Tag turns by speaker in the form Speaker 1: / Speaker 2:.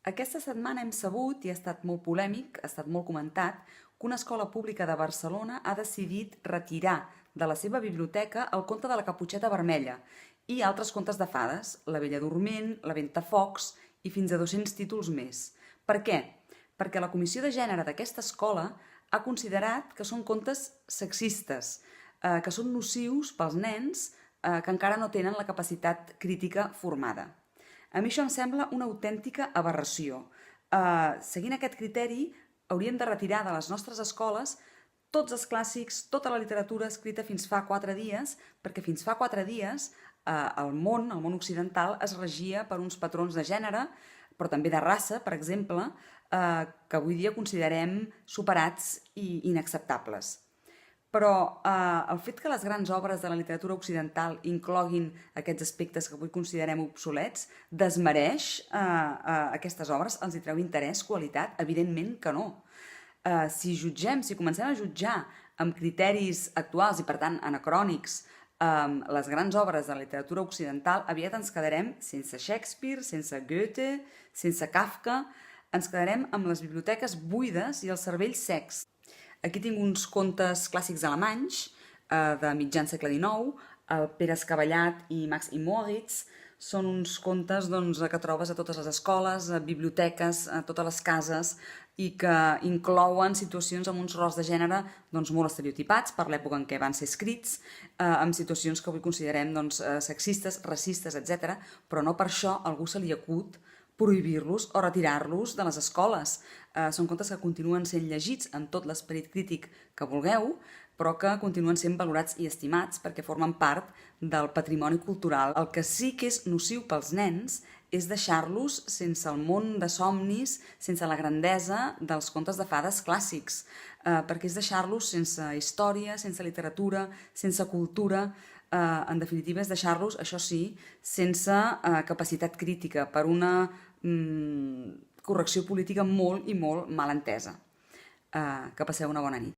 Speaker 1: Aquesta setmana hem sabut, i ha estat molt polèmic, ha estat molt comentat, que una escola pública de Barcelona ha decidit retirar de la seva biblioteca el conte de la Caputxeta Vermella i altres contes de fades, La Bella Dorment, La Ventafocs i fins a 200 títols més. Per què? Perquè la Comissió de Gènere d'aquesta escola ha considerat que són contes sexistes, que són nocius pels nens que encara no tenen la capacitat crítica formada. A mi això em sembla una autèntica aberració. Seguint aquest criteri, hauríem de retirar de les nostres escoles tots els clàssics, tota la literatura escrita fins fa 4 dies, perquè fins fa 4 dies el món occidental es regia per uns patrons de gènere, però també de raça, per exemple, que avui dia considerem superats i inacceptables. Però el fet que les grans obres de la literatura occidental incloguin aquests aspectes que avui considerem obsolets desmereix aquestes obres, els hi treu interès, qualitat? Evidentment que no. Si comencem a jutjar amb criteris actuals i per tant anacrònics les grans obres de la literatura occidental, aviat ens quedarem sense Shakespeare, sense Goethe, sense Kafka, ens quedarem amb les biblioteques buides i els cervells secs. Aquí tinc uns contes clàssics alemanys de mitjan segle XIX, el Pere Escavellat i Max i Moritz. Són uns contes que trobes a totes les escoles, a biblioteques, a totes les cases, i que inclouen situacions amb uns rols de gènere molt estereotipats per l'època en què van ser escrits, amb situacions que avui considerem sexistes, racistes, etc. Però no per això a algú se li acut prohibir-los o retirar-los de les escoles. Són contes que continuen sent llegits amb tot l'esperit crític que vulgueu, però que continuen sent valorats i estimats perquè formen part del patrimoni cultural. El que sí que és nociu pels nens és deixar-los sense el món de somnis, sense la grandesa dels contes de fades clàssics, perquè és deixar-los sense història, sense literatura, sense cultura. En definitiva, és deixar-los, això sí, sense capacitat crítica per una correcció política molt i molt mal entesa. Que passeu una bona nit.